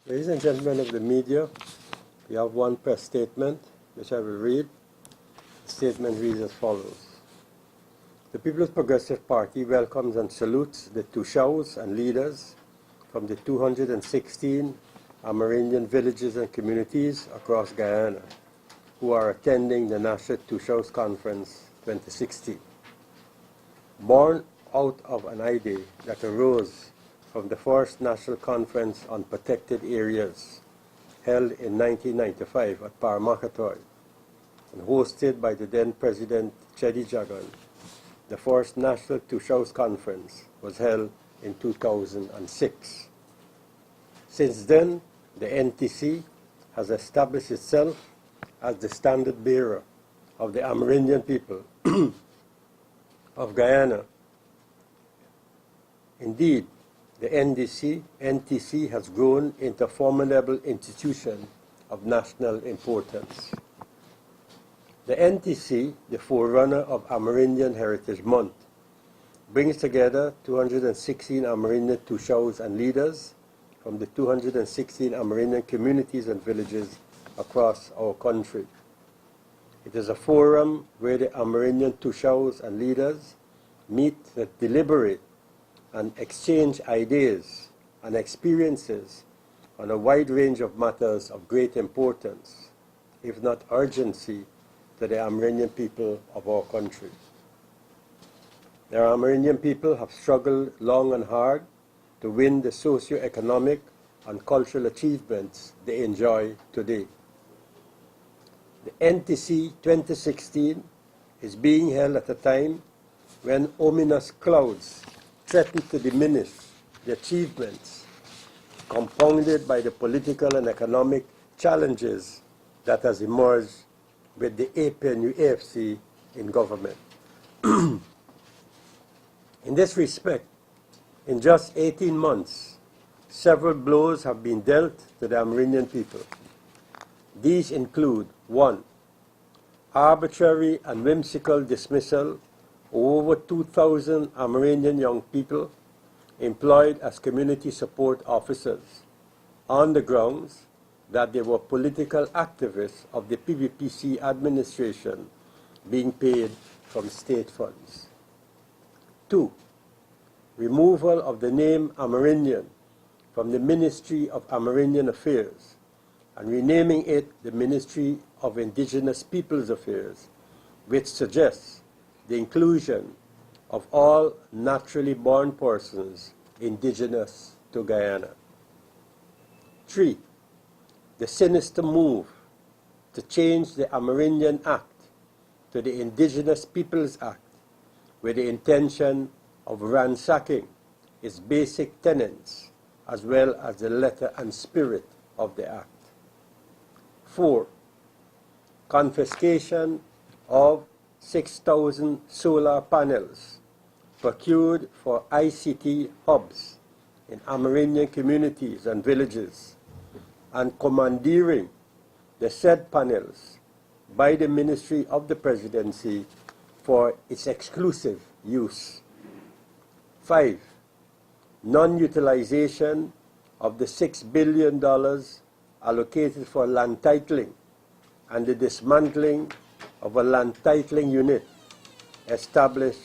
Ladies and gentlemen of the media, we have one press statement, which I will read. The statement reads as follows. The People's Progressive Party welcomes and salutes the Tushos and leaders from the 216 Amerindian villages and communities across Guyana who are attending the National Tushos Conference 2016. Born out of an idea that arose from the first National Conference on Protected Areas held in 1995 at Paramakatoy and hosted by the then President Chedi Jagan, the first National Tushos Conference was held in 2006. Since then, the NTC has established itself as the standard bearer of the Amerindian people of Guyana. Indeed, the NTC has grown into a formidable institution of national importance. The NTC, the forerunner of Amerindian Heritage Month, brings together 216 Amerindian Tushos and leaders from the 216 Amerindian communities and villages across our country. It is a forum where the Amerindian Tushos and leaders meet to deliberate and exchange ideas and experiences on a wide range of matters of great importance, if not urgency, to the Amerindian people of our country. The Amerindian people have struggled long and hard to win the socio-economic and cultural achievements they enjoy today. The NTC 2016 is being held at a time when ominous clouds threaten to diminish the achievements compounded by the political and economic challenges that has emerged with the APNU-AFC in government. In this respect, in just 18 months, several blows have been dealt to the Amerindian people. These include 1. Arbitrary and whimsical dismissal of over 2,000 Amerindian young people employed as community support officers on the grounds that they were political activists of the PPP administration being paid from state funds. 2. Removal of the name Amerindian from the Ministry of Amerindian Affairs and renaming it the Ministry of Indigenous Peoples Affairs, which suggests the inclusion of all naturally born persons indigenous to Guyana. 3. The sinister move to change the Amerindian Act to the Indigenous Peoples Act with the intention of ransacking its basic tenets as well as the letter and spirit of the Act. 4. Confiscation of 6,000 solar panels procured for ICT hubs in Amerindian communities and villages and commandeering the said panels by the Ministry of the Presidency for its exclusive use. 5. Non-utilization of the $6 billion allocated for land titling and the dismantling of a land titling unit established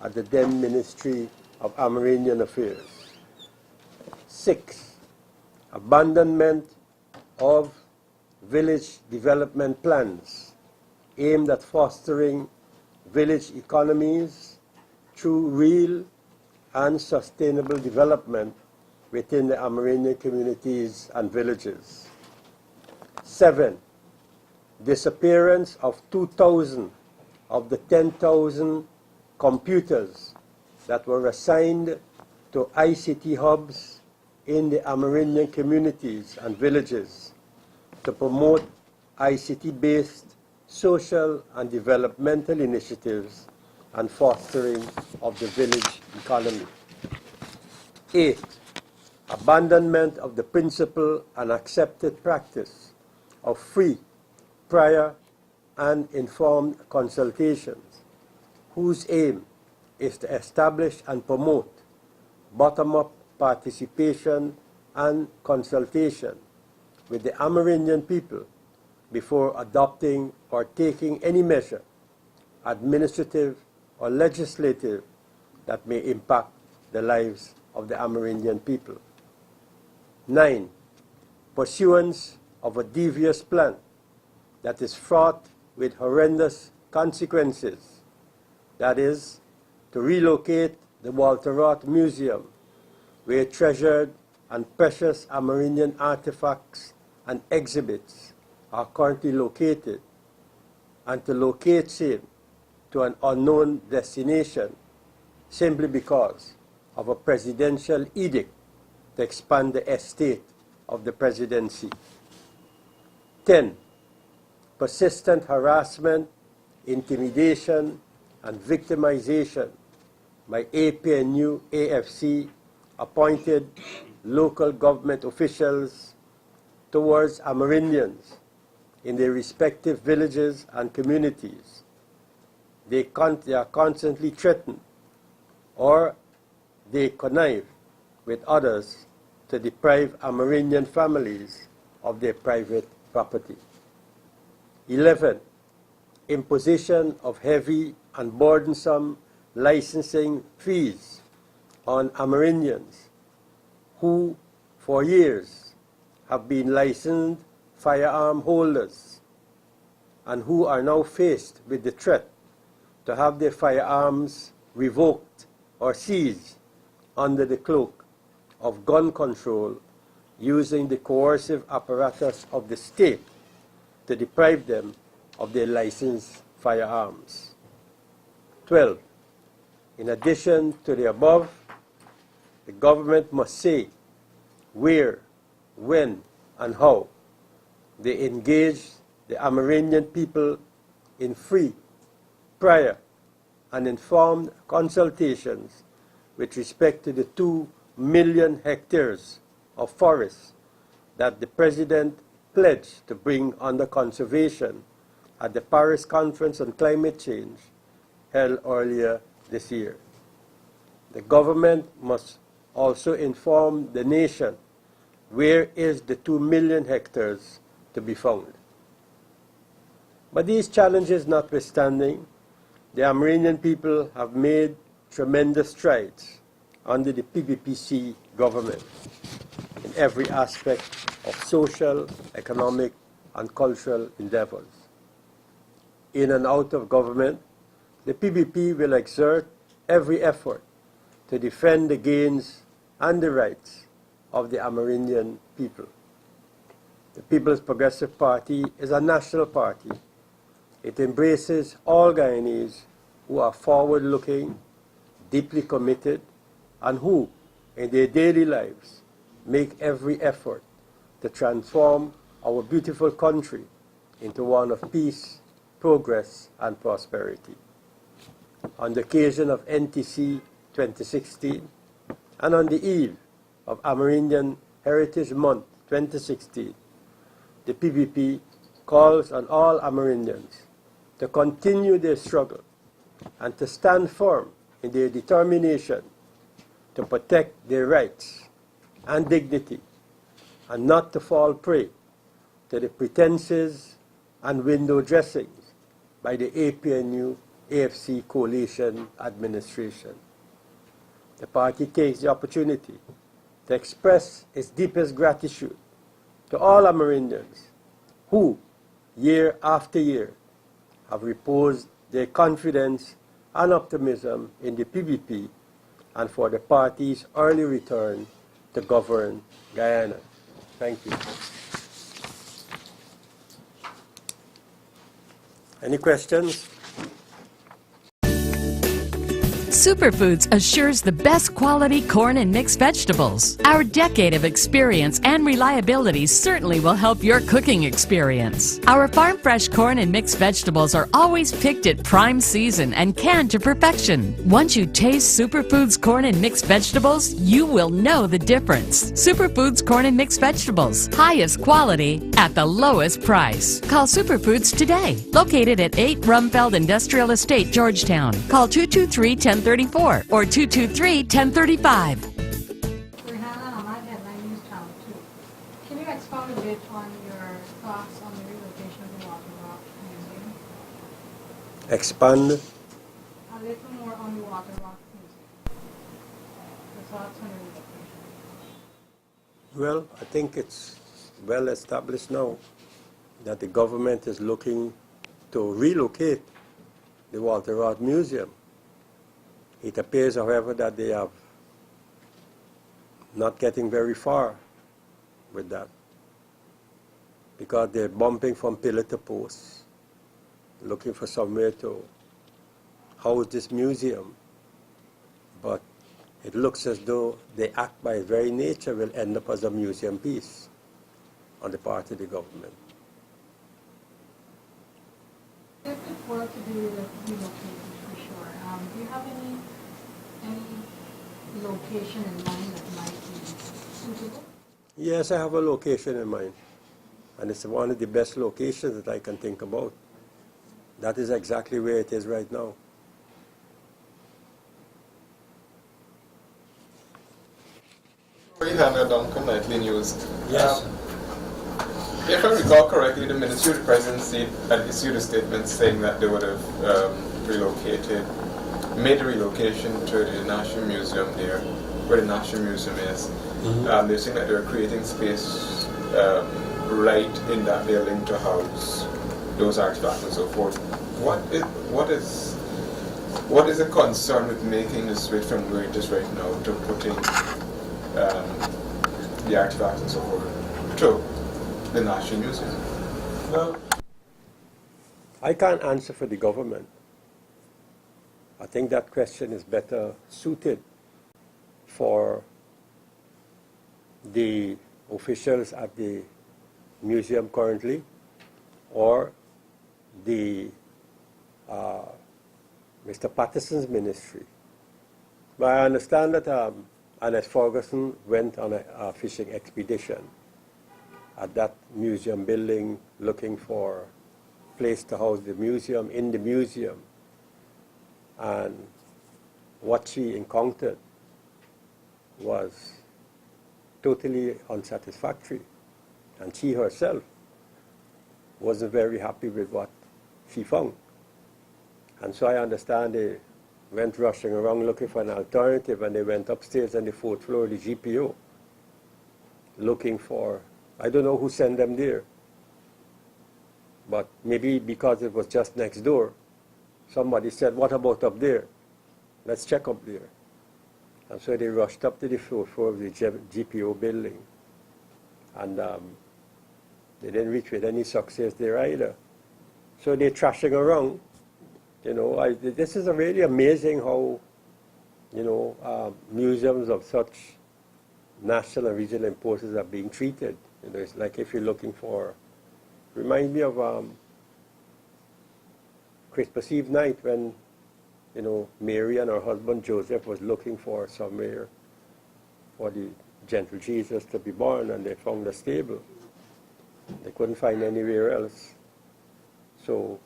at the then Ministry of Amerindian Affairs. 6. Abandonment of village development plans aimed at fostering village economies through real and sustainable development within the Amerindian communities and villages. 7. Disappearance of 2,000 of the 10,000 computers that were assigned to ICT hubs in the Amerindian communities and villages to promote ICT-based social and developmental initiatives and fostering of the village economy. 8. Abandonment of the principle and accepted practice of free, prior, and informed consultations, whose aim is to establish and promote bottom-up participation and consultation with the Amerindian people before adopting or taking any measure, administrative or legislative, that may impact the lives of the Amerindian people. 9. Pursuance of a devious plan that is fraught with horrendous consequences, that is, to relocate the Walter Roth Museum, where treasured and precious Amerindian artifacts and exhibits are currently located, and to locate same to an unknown destination simply because of a presidential edict to expand the estate of the presidency. 10. Persistent harassment, intimidation, and victimization by APNU AFC appointed local government officials towards Amerindians in their respective villages and communities. They are constantly threatened, or they connive with others to deprive Amerindian families of their private property. 11. Imposition of heavy and burdensome licensing fees on Amerindians who, for years, have been licensed firearm holders and who are now faced with the threat to have their firearms revoked or seized under the cloak of gun control, using the coercive apparatus of the state to deprive them of their licensed firearms. 12. In addition to the above, the government must say where, when, and how they engage the Amerindian people in free, prior, and informed consultations with respect to the 2 million hectares of forests that the President pledged to bring under conservation at the Paris Conference on Climate Change held earlier this year. The government must also inform the nation where is the 2 million hectares to be found. But these challenges notwithstanding, the Amerindian people have made tremendous strides under the PPPC government in every aspect of social, economic, and cultural endeavors. In and out of government, the PPP will exert every effort to defend the gains and the rights of the Amerindian people. The People's Progressive Party is a national party. It embraces all Guyanese who are forward-looking, deeply committed, and who, in their daily lives, make every effort to transform our beautiful country into one of peace, progress, and prosperity. On the occasion of NTC 2016, and on the eve of Amerindian Heritage Month 2016, the PPP calls on all Amerindians to continue their struggle and to stand firm in their determination to protect their rights and dignity, and not to fall prey to the pretenses and window dressings by the APNU AFC coalition administration. The party takes the opportunity to express its deepest gratitude to all Amerindians who, year after year, have reposed their confidence and optimism in the PPP and for the party's early return to govern Guyana. Thank you. Any questions? Superfoods assures the best quality corn and mixed vegetables. Our decade of experience and reliability certainly will help your cooking experience. Our farm fresh corn and mixed vegetables are always picked at prime season and canned to perfection. Once you taste Superfoods corn and mixed vegetables, you will know the difference. Superfoods corn and mixed vegetables, highest quality at the lowest price. Call Superfoods today. Located at 8 Rumfeld Industrial Estate, Georgetown. Call 223-1034 or 223-1035. Guyana, I might have my news town too. Can you expound a bit bit on your thoughts on the relocation of the Water Rock Museum? Expand. A little more on the Water Rock Museum. The thoughts on the relocation. Well, I think it's well established now that the government is looking to relocate the Walter Roth Museum. It appears, however, that they are not getting very far with that because they're bumping from pillar to post, looking for somewhere to house this museum. But it looks as though the act by its very nature will end up as a museum piece on the part of the government. If it were to be relocated for sure, do you have any location in mind that might be suitable? Yes, I have a location in mind, and it's one of the best locations that I can think about. That is exactly where it is right now. We had a Duncan nightly news. Yes. If I recall correctly, the Ministry of the Presidency had issued a statement saying that they would have made a relocation to the National Museum there, where the National Museum is. Mm-hmm. They're saying that they're creating space right in that building to house those artifacts and so forth. What is a concern with making the switch from where it is right now to putting the artifacts and so forth to the National Museum? Well, I can't answer for the government. I think that question is better suited for the officials at the museum currently or the Mr. Patterson's ministry. But I understand that Annette Ferguson went on a fishing expedition at that museum building looking for a place to house the museum in the museum. And what she encountered was totally unsatisfactory. And she herself wasn't very happy with what she found. And so I understand they went rushing around looking for an alternative, and they went upstairs on the 4th floor of the GPO looking for, I don't know who sent them there, but maybe because it was just next door, somebody said, what about up there? Let's check up there. And so they rushed up to the 4th floor of the GPO building, and they didn't reach with any success there either. So they're trashing around. You know, this is really amazing how, you know, museums of such national and regional importance are being treated. You know, it's like if you're looking for, remind me of Christmas Eve night when, you know, Mary and her husband Joseph was looking for somewhere for the gentle Jesus to be born, and they found a stable. They couldn't find anywhere else. So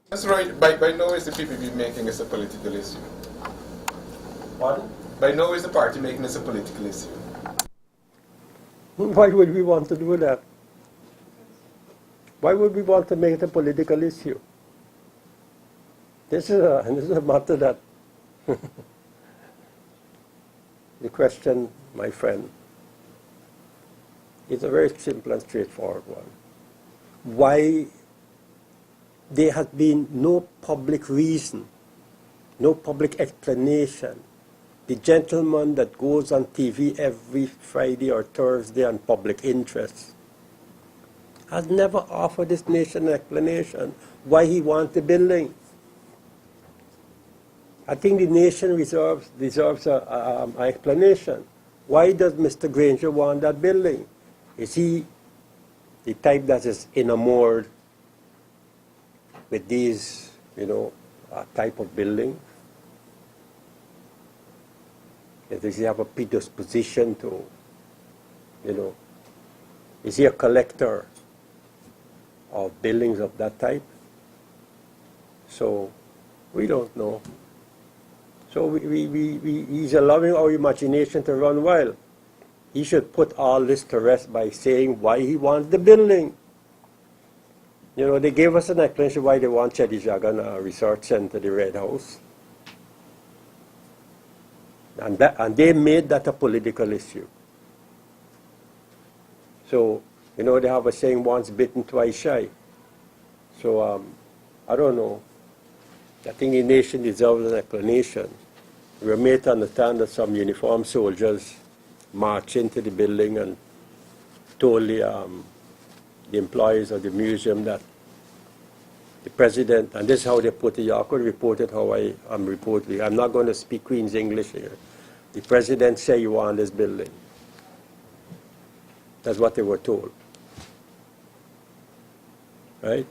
That's right. By no is the PPP making this a political issue. Pardon? By no is the party making this a political issue. Why would we want to do that? Why would we want to make it a political issue? This is a matter that the question, my friend, is a very simple and straightforward one. Why there has been no public reason, no public explanation. The gentleman that goes on TV every Friday or Thursday on public interest has never offered this nation an explanation why he wants the building. I think the nation deserves an explanation. Why does Mr. Granger want that building? Is he the type that is enamored with these, you know, type of building? Does he have a predisposition to, you know, is he a collector of buildings of that type? So we don't know. So he's allowing our imagination to run wild. He should put all this to rest by saying why he wants the building. You know, they gave us an explanation why they want Chedi Jagan Research Center, the Red House. And they made that a political issue. So, you know, they have a saying, once bitten, twice shy. So, I don't know. I think the nation deserves an explanation. We were made to understand that some uniformed soldiers marched into the building and told the employees of the museum that the president, and this is how they put it, I could report it how I am reporting. I'm not going to speak Queen's English here. The president said you want this building. That's what they were told. Right?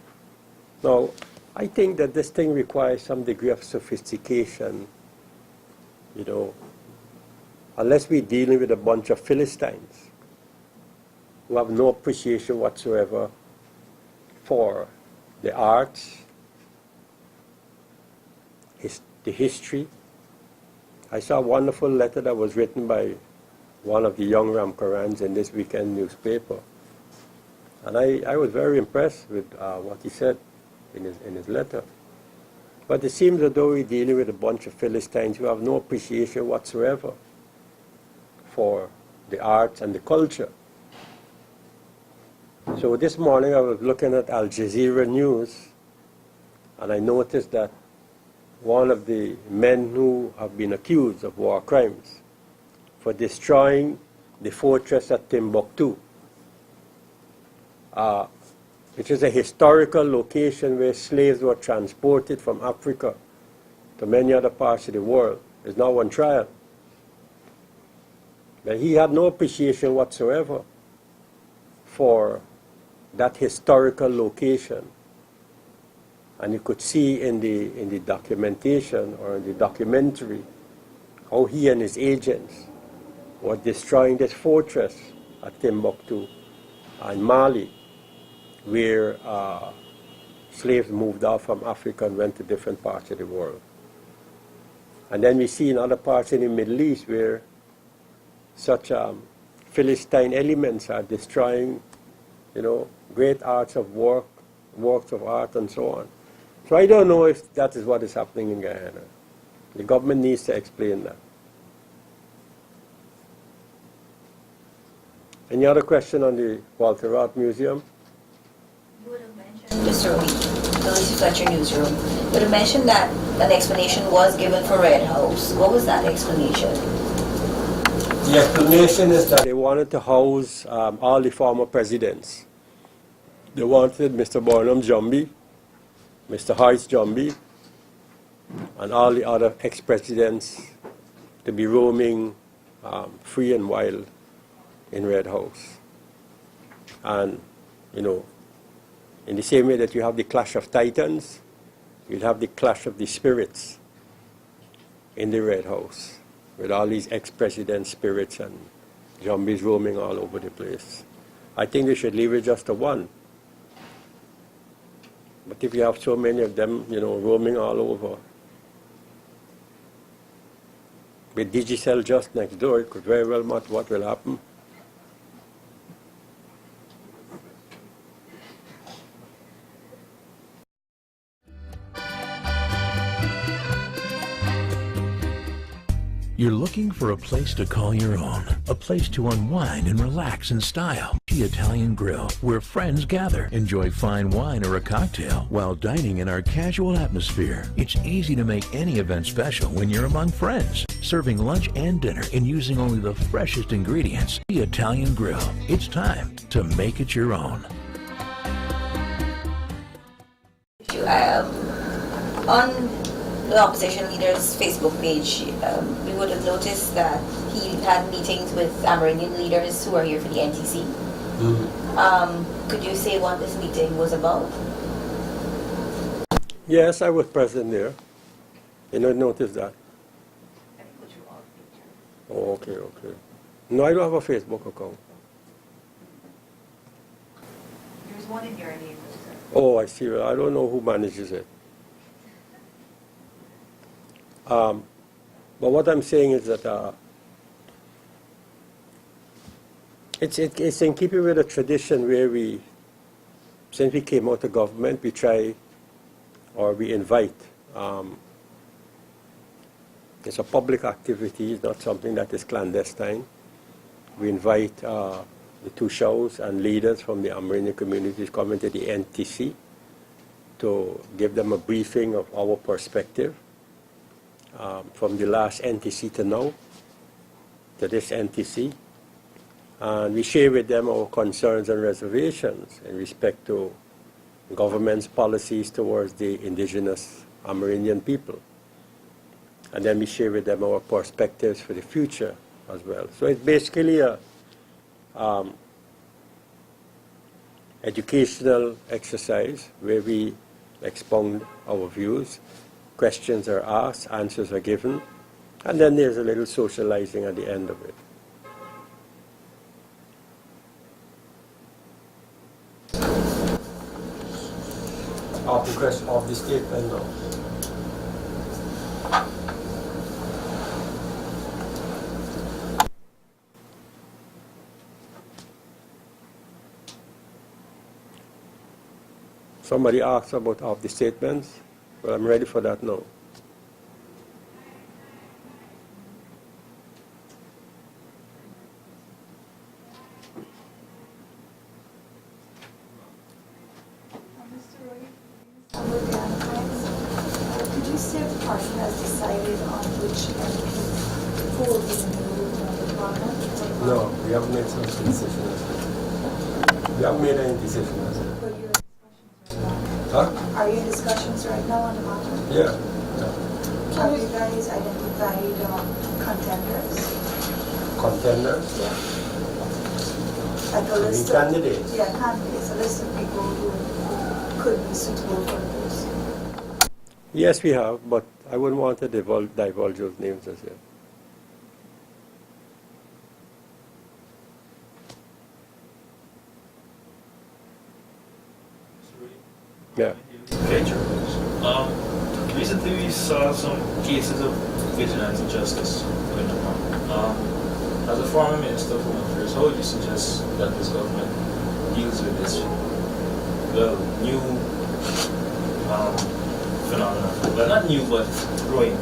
Now, I think that this thing requires some degree of sophistication, you know, unless we're dealing with a bunch of Philistines who have no appreciation whatsoever for the arts, the history. I saw a wonderful letter that was written by one of the young Ramkarans in this weekend newspaper. And I was very impressed with what he said in his letter. But it seems as though we're dealing with a bunch of Philistines who have no appreciation whatsoever for the arts and the culture. So this morning I was looking at Al Jazeera News, and I noticed that one of the men who have been accused of war crimes for destroying the fortress at Timbuktu, which is a historical location where slaves were transported from Africa to many other parts of the world, is now on trial. But he had no appreciation whatsoever for that historical location. And you could see in the documentation or in the documentary how he and his agents were destroying this fortress at Timbuktu and Mali, where slaves moved out from Africa and went to different parts of the world. And then we see in other parts in the Middle East where such Philistine elements are destroying, you know, great works of art and so on. So I don't know if that is what is happening in Guyana. The government needs to explain that. Any other question on the Walter Roth Museum? You would have mentioned, just to reflect your newsroom, you would have mentioned that an explanation was given for Red House. What was that explanation? The explanation is that they wanted to house all the former presidents. They wanted Mr. Barnum Jombie, Mr. Horace Jombie, and all the other ex-presidents to be roaming free and wild in Red House. And, you know, in the same way that you have the clash of titans, you'll have the clash of the spirits in the Red House, with all these ex-president spirits and zombies roaming all over the place. I think they should leave it just to one. But if you have so many of them, you know, roaming all over, with Digicel just next door, it could very well matter what will happen. You're looking for a place to call your own, a place to unwind and relax in style. The Italian Grill, where friends gather, enjoy fine wine or a cocktail while dining in our casual atmosphere. It's easy to make any event special when you're among friends, serving lunch and dinner and using only the freshest ingredients. The Italian Grill. It's time to make it your own. On the opposition leader's Facebook page, we would have noticed that he had meetings with Amerindian leaders who are here for the NTC. Mm-hmm. Could you say what this meeting was about? Yes, I was present there. You don't notice that? Oh, okay. No, I don't have a Facebook account. There's one in your name, sir. Oh, I see. I don't know who manages it. But what I'm saying is that it's in keeping with a tradition where since we came out of government, we try or we invite. It's a public activity, it's not something that is clandestine. We invite the two shows and leaders from the Amerindian communities coming to the NTC to give them a briefing of our perspective from the last NTC to now, to this NTC. And we share with them our concerns and reservations in respect to government's policies towards the indigenous Amerindian people. And then we share with them our perspectives for the future as well. So it's basically a educational exercise where we expound our views, questions are asked, answers are given, and then there's a little socializing at the end of it. Of the question of the statement, no. Somebody asked about of the statements. Well, I'm ready for that now. Mr. Roy, Under Guyana plans, could you say if the party has decided on which MP who will be the new parliament? No, we haven't made such a decision as yet. We haven't made any decision as yet. But you're in discussions right now. Huh? Are you in discussions right now on the matter? Yeah. Have you guys identified contenders? Contenders? Yeah. Like a You mean list candidates? Yeah, candidates, a list of people who could be suitable for the post. Yes, we have, but I wouldn't want to divulge those names as yet. Yeah. Okay, recently we saw some cases of vigilante justice going on. As a former minister of Home Affairs, how would you suggest that this government deals with this new phenomenon? Well, not new, but growing.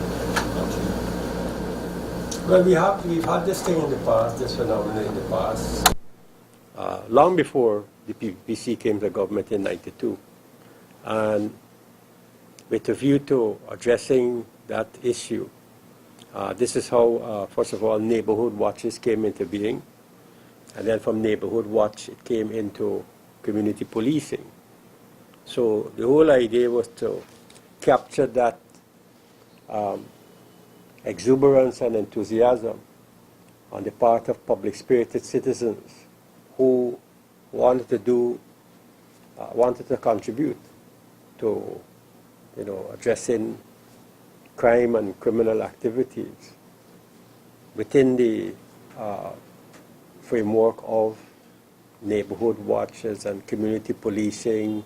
Well, we've had this thing in the past, this phenomenon in the past, long before the PPC came to government in '92. And with a view to addressing that issue, this is how, first of all, neighborhood watches came into being. And then from neighborhood watch, it came into community policing. So the whole idea was to capture that exuberance and enthusiasm on the part of public-spirited citizens who wanted to contribute to, addressing crime and criminal activities within the framework of neighborhood watches and community policing,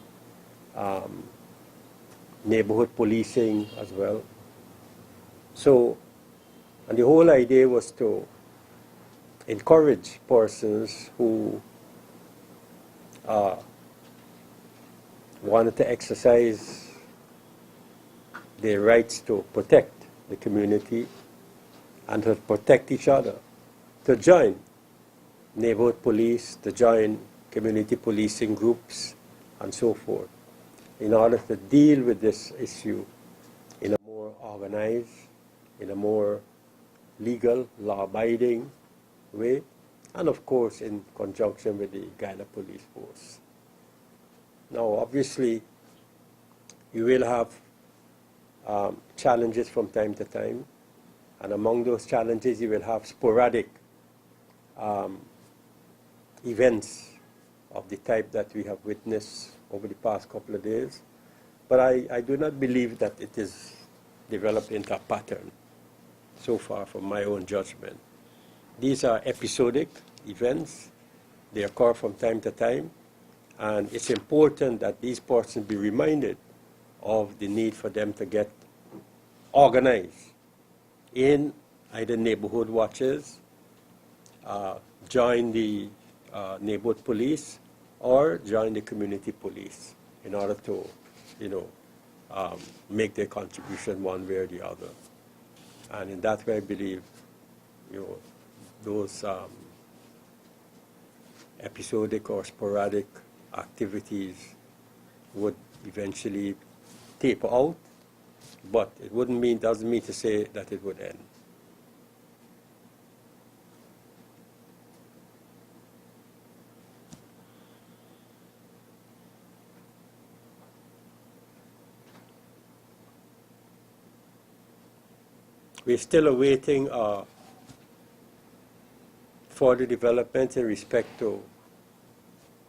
neighborhood policing as well. So, and the whole idea was to encourage persons who wanted to exercise their rights to protect the community and to protect each other, to join neighborhood police, to join community policing groups, and so forth, in order to deal with this issue in a more organized, in a more legal, law-abiding way, and of course in conjunction with the Guyana Police Force. Now, obviously, you will have challenges from time to time, and among those challenges, you will have sporadic events of the type that we have witnessed over the past couple of days. But I do not believe that it is developed into a pattern so far from my own judgment. These are episodic events. They occur from time to time. And it's important that these persons be reminded of the need for them to get organized in either neighborhood watches, join the neighborhood police, or join the community police in order to, make their contribution one way or the other. And in that way, I believe, those episodic or sporadic activities would eventually taper out, but it doesn't mean to say that it would end. We're still awaiting further development in respect to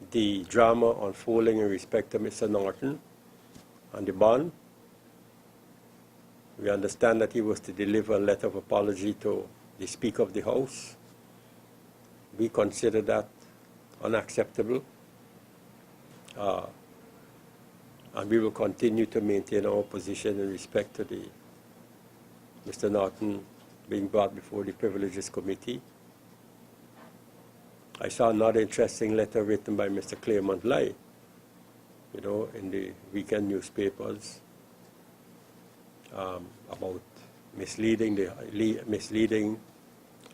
the drama unfolding in respect to Mr. Norton and the bond. We understand that he was to deliver a letter of apology to the Speaker of the House. We consider that unacceptable. And we will continue to maintain our position in respect to Mr. Norton being brought before the Privileges Committee. I saw another interesting letter written by Mr. Claremont Lai, in the weekend newspapers about misleading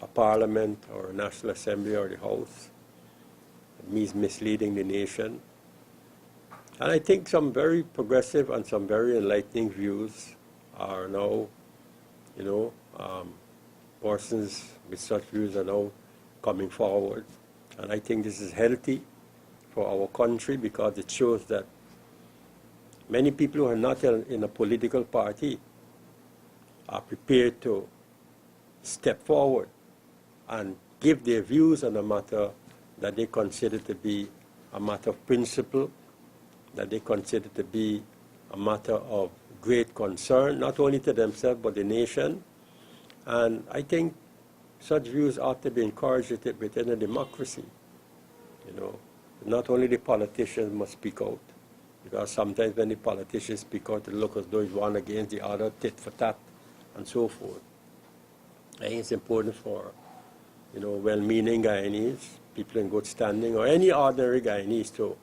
a parliament or a National Assembly or the House. It means misleading the nation. And I think some very progressive and some very enlightening views are now, persons with such views are now coming forward. And I think this is healthy for our country because it shows that many people who are not in a political party are prepared to step forward and give their views on a matter that they consider to be a matter of principle, that they consider to be a matter of great concern, not only to themselves but the nation. And I think such views ought to be encouraged within a democracy. Not only the politicians must speak out, because sometimes when the politicians speak out, it looks as though it's one against the other, tit for tat, and so forth. I think it's important for, well-meaning Guyanese, people in good standing, or any ordinary Guyanese to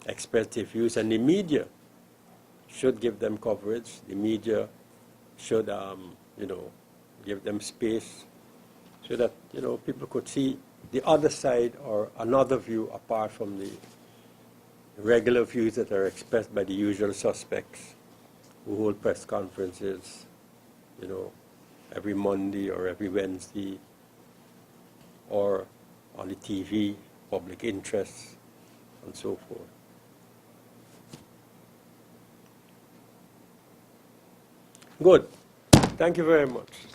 express their views, and the media should give them coverage. The media should, give them space so that, people could see the other side or another view apart from the regular views that are expressed by the usual suspects who hold press conferences, every Monday or every Wednesday, or on the TV, public interest, and so forth. Good. Thank you very much.